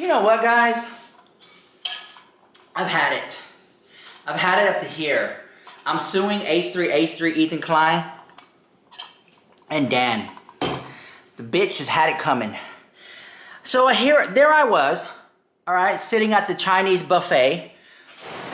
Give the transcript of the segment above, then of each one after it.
You know what, guys? I've had it. I've had it up to here. I'm suing H3, Ethan Klein, and Dan. The bitch has had it coming. So there I was, all right, sitting at the Chinese buffet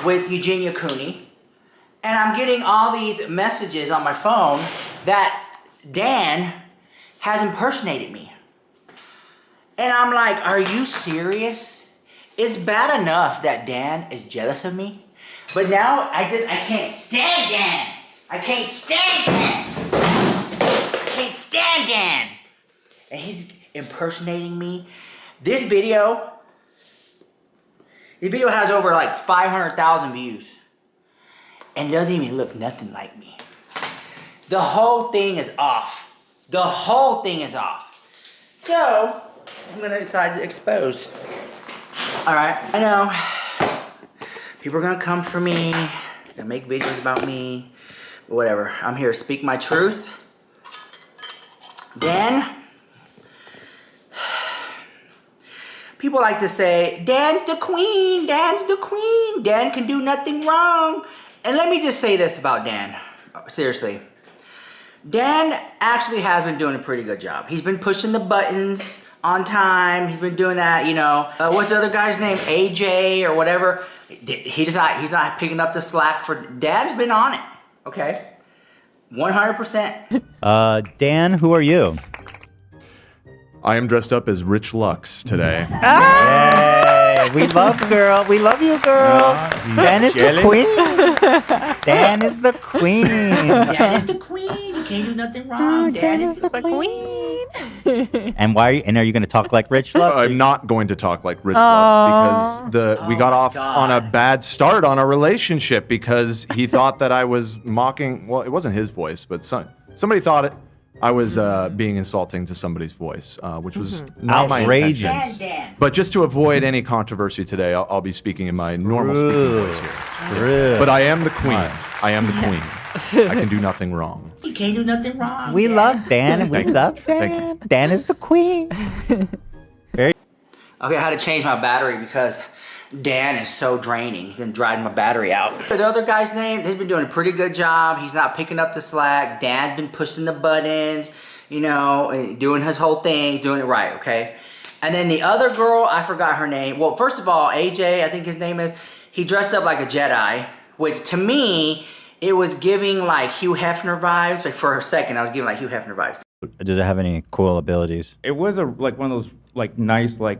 with Eugenia Cooney, and I'm getting all these messages on my phone that Dan has impersonated me. And I'm like, are you serious? It's bad enough that Dan is jealous of me, but now I can't stand Dan. I can't stand Dan. I can't stand Dan. And he's impersonating me. This video has over like 500,000 views. And doesn't even look nothing like me. The whole thing is off. The whole thing is off. So, I'm gonna decide to expose. Alright, I know. People are gonna come for me. Gonna make videos about me. But whatever. I'm here to speak my truth. Dan. People like to say, Dan's the queen, Dan's the queen, Dan can do nothing wrong. And let me just say this about Dan, seriously. Dan actually has been doing a pretty good job. He's been pushing the buttons on time. He's been doing that, you know. What's the other guy's name? AJ or whatever. He's not picking up the slack for, Dan's been on it, okay? 100%. Dan, who are you? I am dressed up as Rich Lux today. Hey, we love girl. We love you, girl. Dan is the queen. Dan is the queen. Dan is the queen. You can't do nothing wrong. Dan is the queen. And are you going to talk like Rich Lux? I'm not going to talk like Rich Lux because we got off on a bad start on a relationship because he thought that I was mocking. Well, it wasn't his voice, but somebody thought it. I was being insulting to somebody's voice, which was not outrageous. my intention. But just to avoid any controversy today, I'll be speaking in my normal speaking voice here. But I am the queen. I am the queen. I can do nothing wrong. You can't do nothing wrong. We love Dan and we love Dan. Thank you. Dan is the queen. Okay, I had to change my battery because Dan is so draining. He's been driving my battery out. The other guy's name, they've been doing a pretty good job. He's not picking up the slack. Dan's been pushing the buttons, you know, doing his whole thing, doing it right, okay? And then the other girl, I forgot her name. Well, first of all, AJ, I think his name is, he dressed up like a Jedi, which to me, it was giving like Hugh Hefner vibes. Like for a second, I was giving like Hugh Hefner vibes. Does it have any cool abilities? It was like one of those like nice like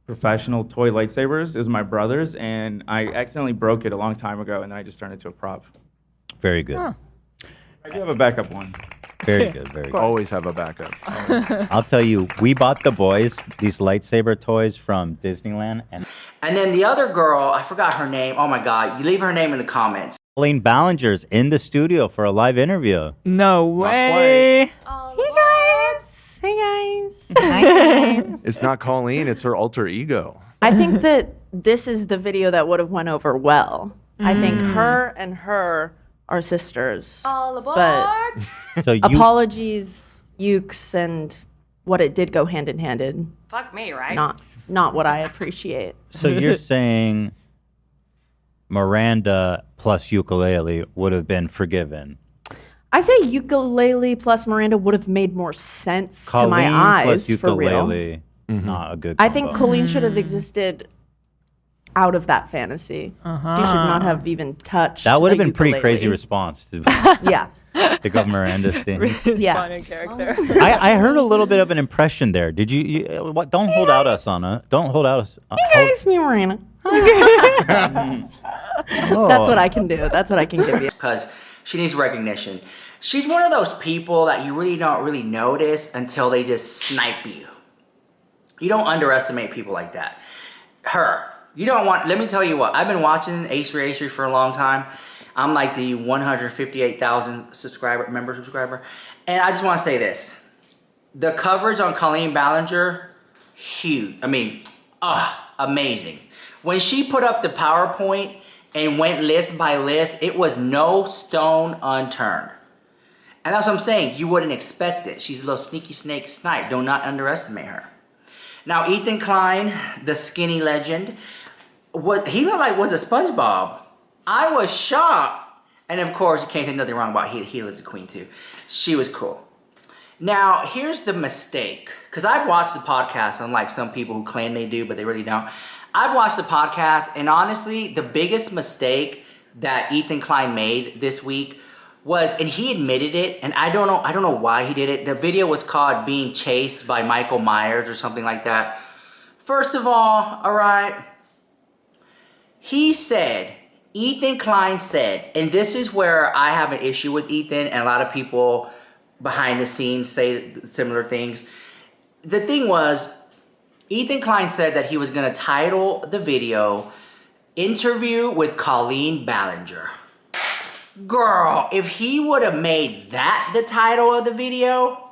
professional toy lightsabers. It was my brother's, and I accidentally broke it a long time ago, and then I just turned it into a prop. Very good. Huh. I do have a backup one. Very good, very good. Always have a backup. I'll tell you, we bought the boys these lightsaber toys from Disneyland. And then the other girl, I forgot her name. Oh my God, you leave her name in the comments. Colleen Ballinger's in the studio for a live interview. No way. Hey guys. Hey guys. Hi guys. It's not Colleen, it's her alter ego. I think that this is the video that would have went over well. I think her and her are sisters. All aboard! But So you, apologies, Ukes, and what it did go hand in hand. Fuck me, right? Not what I appreciate. so you're saying Miranda plus ukulele would have been forgiven. I say ukulele plus Miranda would have made more sense to my Colleen eyes, plus for real. ukulele, not a good I combo. think Colleen should have existed out of that fantasy. She should not have even touched. That would have a been pretty ukulele. crazy response to Yeah. pick up Miranda's thing. Yeah. Character. I heard a little bit of an impression there. Did you what? Don't hold out us on a. Don't hold out us. It's me, Miranda. Oh. That's what I can do. That's what I can give you. Because she needs recognition. She's one of those people that you really don't really notice until they just snipe you. You don't underestimate people like that. Her. You don't want, let me tell you what, I've been watching H3 for a long time. I'm like the 158,000 member subscriber. And I just want to say this. The coverage on Colleen Ballinger, huge. I mean, amazing. When she put up the PowerPoint and went list by list, it was no stone unturned. And that's what I'm saying. You wouldn't expect it. She's a little sneaky snake snipe. Do not underestimate her. Now, Ethan Klein, the skinny legend, he looked like was a SpongeBob. I was shocked. And of course, you can't say nothing wrong about Gila's the queen too. She was cool. Now, here's the mistake. Because I've watched the podcast, unlike some people who claim they do, but they really don't. I've watched the podcast, and honestly, the biggest mistake that Ethan Klein made this week was, and he admitted it, and I don't know why he did it. The video was called Being Chased by Michael Myers or something like that. First of all right, Ethan Klein said, and this is where I have an issue with Ethan, and a lot of people behind the scenes say similar things. The thing was, Ethan Klein said that he was going to title the video Interview with Colleen Ballinger. Girl, if he would have made that the title of the video,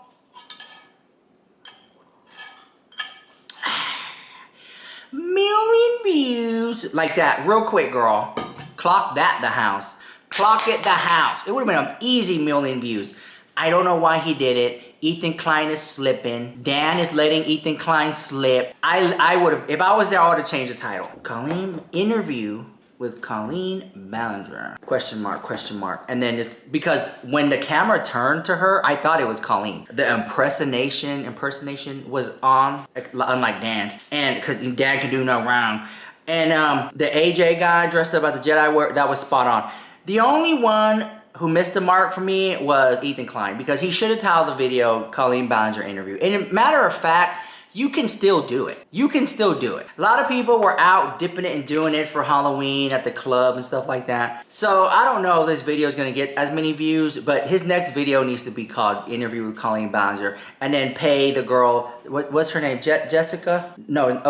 million views, like that, real quick, girl. Clock that the house. Clock it the house. It would have been an easy million views. I don't know why he did it. Ethan Klein is slipping. Dan is letting Ethan Klein slip. I would have, if I was there, I would have changed the title. Colleen, interview with Colleen Ballinger. Question mark, question mark. And then just, because when the camera turned to her, I thought it was Colleen. The impersonation was on, unlike Dan. And because Dan can do no wrong. And the AJ guy dressed up as the Jedi, that was spot on. The only one who missed the mark for me was Ethan Klein, because he should have titled the video Colleen Ballinger interview. And matter of fact, you can still do it. You can still do it. A lot of people were out dipping it and doing it for Halloween at the club and stuff like that. So I don't know if this video is going to get as many views, but his next video needs to be called Interview with Colleen Ballinger, and then pay the girl, what's her name, Jessica? No,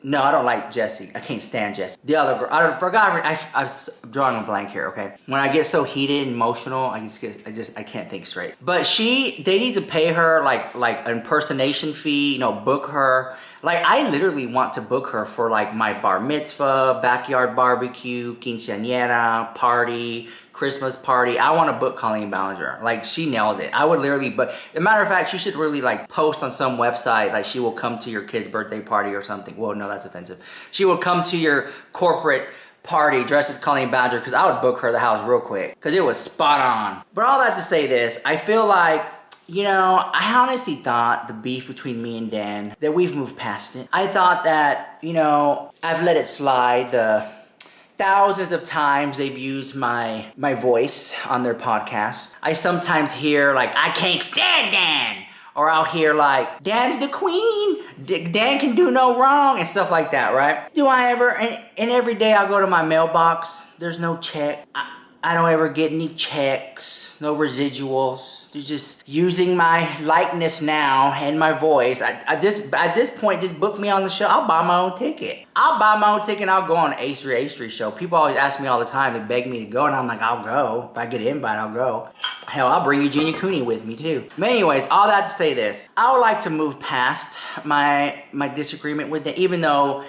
no, I don't like Jessie. I can't stand Jessie. The other girl, I forgot. I'm drawing a blank here. Okay, when I get so heated and emotional, I can't think straight. But they need to pay her like an impersonation fee. Book her. Like, I literally want to book her for like my bar mitzvah, backyard barbecue, quinceañera party, Christmas party. I want to book Colleen Ballinger. Like, she nailed it. I would literally, but as a matter of fact, she should really like post on some website, like she will come to your kid's birthday party or something. Well, no, that's offensive. She will come to your corporate party dressed as Colleen Ballinger, because I would book her the house real quick, because it was spot on. But all that to say this, I feel like, I honestly thought the beef between me and Dan, that we've moved past it. I thought that, I've let it slide. The thousands of times they've used my voice on their podcast. I sometimes hear like, I can't stand Dan. Or I'll hear like, Dan's the queen. Dan can do no wrong and stuff like that, right? Do I ever, and every day I go to my mailbox, there's no check. I don't ever get any checks, no residuals. They're just using my likeness now and my voice. At this point, just book me on the show. I'll buy my own ticket. And I'll go on the A3 show. People always ask me all the time. They beg me to go, and I'm like, I'll go. If I get an invite, I'll go. Hell, I'll bring Eugenia Cooney with me too. But anyways, all that to say this. I would like to move past my disagreement with Dan, even though,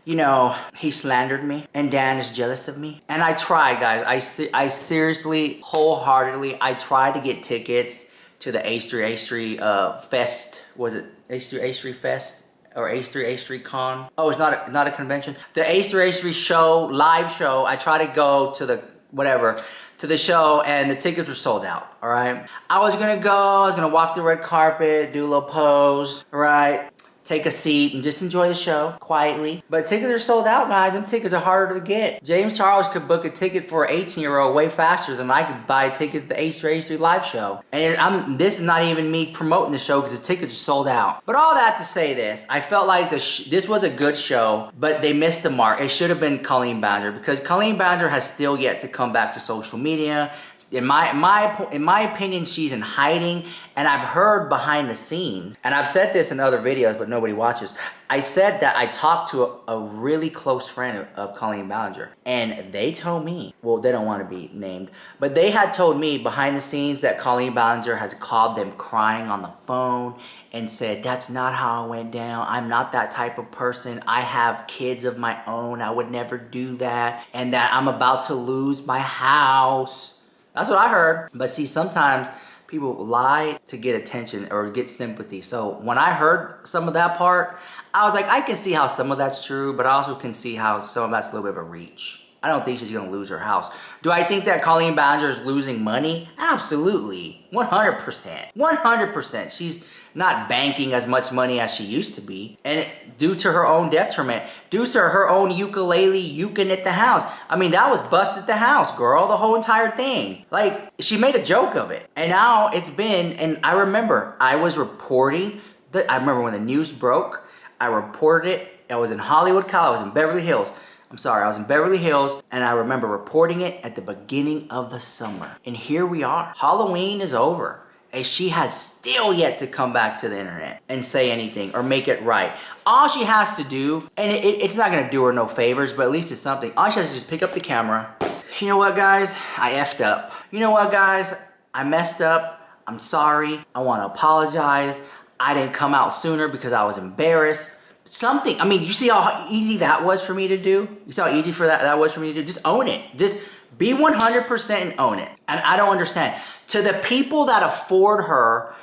he slandered me and Dan is jealous of me. And I try, guys. I seriously, wholeheartedly, I try to get tickets to the A3 Fest. Was it A3 Fest? Or A3 Con? Oh, it's not a convention. The A3 show, live show. I try to go to the show, and the tickets were sold out. All right. I was gonna walk the red carpet, do a little pose, all right, take a seat and just enjoy the show quietly. But tickets are sold out, guys. Them tickets are harder to get. James Charles could book a ticket for an 18-year-old way faster than I could buy a ticket to the A3 live show. And this is not even me promoting the show, because the tickets are sold out. But all that to say this, I felt like this was a good show, but they missed the mark. It should have been Colleen Ballinger, because Colleen Ballinger has still yet to come back to social media. In my opinion, she's in hiding, and I've heard behind the scenes, and I've said this in other videos, but nobody watches. I said that I talked to a really close friend of Colleen Ballinger, and they told me, well, they don't want to be named, but they had told me behind the scenes that Colleen Ballinger has called them crying on the phone and said, that's not how it went down. I'm not that type of person. I have kids of my own. I would never do that, and that I'm about to lose my house. That's what I heard. But see, sometimes People lie to get attention or get sympathy. So when I heard some of that part, I was like, I can see how some of that's true, but I also can see how some of that's a little bit of a reach. I don't think she's gonna lose her house. Do I think that Colleen Ballinger is losing money? Absolutely, 100%. 100%. She's not banking as much money as she used to be. And due to her own detriment, due to her own ukulele uking at the house. I mean, that was bust at the house, girl, the whole entire thing. Like, she made a joke of it. And now it's been, and I remember, I was reporting, I remember when the news broke, I reported it. I was in Hollywood, Cal, I was in Beverly Hills. I was in Beverly Hills, and I remember reporting it at the beginning of the summer. And here we are. Halloween is over, and she has still yet to come back to the internet and say anything or make it right. All she has to do, and it's not gonna do her no favors, but at least it's something. All she has to do is pick up the camera. You know what, guys? I effed up. You know what, guys? I messed up. I'm sorry. I wanna apologize. I didn't come out sooner because I was embarrassed. Something, I mean, you see how easy that was for me to do? You saw how easy for that was for me to do? Just own it. Just be 100% and own it. And I don't understand. To the people that afford her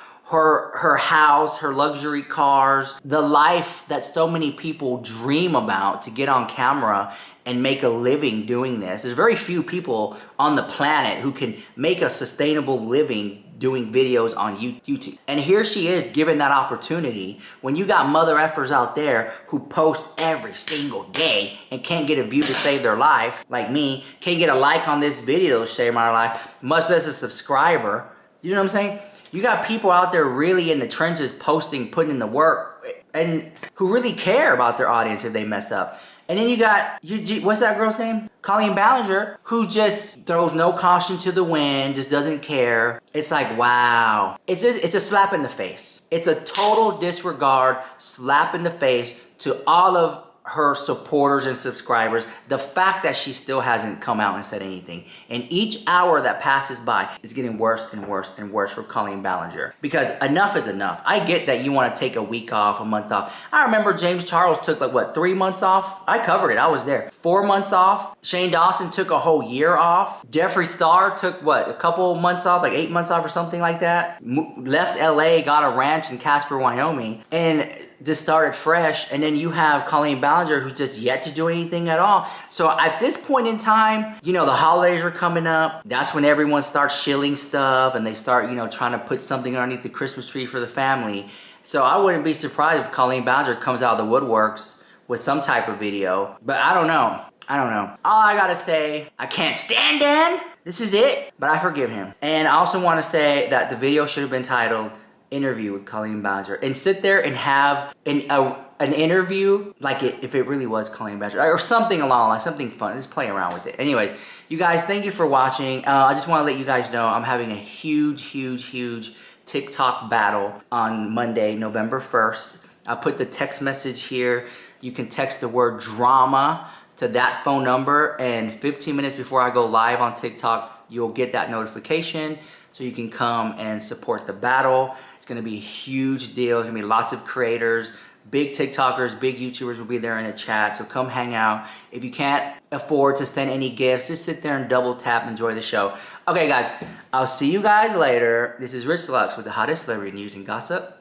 house, her luxury cars, the life that so many people dream about to get on camera and make a living doing this. There's very few people on the planet who can make a sustainable living doing videos on YouTube. And here she is given that opportunity when you got mother effers out there who post every single day and can't get a view to save their life, like me, can't get a like on this video to save my life, much less a subscriber. You know what I'm saying? You got people out there really in the trenches posting, putting in the work, and who really care about their audience if they mess up. And then you got, what's that girl's name? Colleen Ballinger, who just throws no caution to the wind, just doesn't care. It's like, wow. It's a slap in the face. It's a total disregard, slap in the face to all of her supporters and subscribers. The fact that she still hasn't come out and said anything. And each hour that passes by is getting worse and worse and worse for Colleen Ballinger. Because enough is enough. I get that you want to take a week off, a month off. I remember James Charles took like, what, 3 months off? I covered it, I was there. 4 months off. Shane Dawson took a whole year off. Jeffree Star took, what, a couple months off, like 8 months off or something like that. Left LA, got a ranch in Casper, Wyoming, and just started fresh. And then you have Colleen Ballinger, who's just yet to do anything at all. So at this point in time, you know, the holidays are coming up. That's when everyone starts shilling stuff and they start, you know, trying to put something underneath the Christmas tree for the family. So I wouldn't be surprised if Colleen Ballinger comes out of the woodworks with some type of video. But I don't know. All I gotta say, I can't stand Dan. This is it. But I forgive him. And I also want to say that the video should have been titled Interview with Colleen Ballinger, and sit there and have an interview like if it really was Colleen Ballinger or something along the line, something fun. Just play around with it. Anyways, you guys, thank you for watching. I just want to let you guys know I'm having a huge TikTok battle on Monday, November 1st. I put the text message here. You can text the word drama to that phone number, and 15 minutes before I go live on TikTok, you'll get that notification so you can come and support the battle. It's gonna be a huge deal. There's gonna be lots of creators, big TikTokers, big YouTubers will be there in the chat, so come hang out. If you can't afford to send any gifts, just sit there and double tap, enjoy the show. Okay guys, I'll see you guys later. This is Rich Deluxe with the hottest celebrity news and gossip.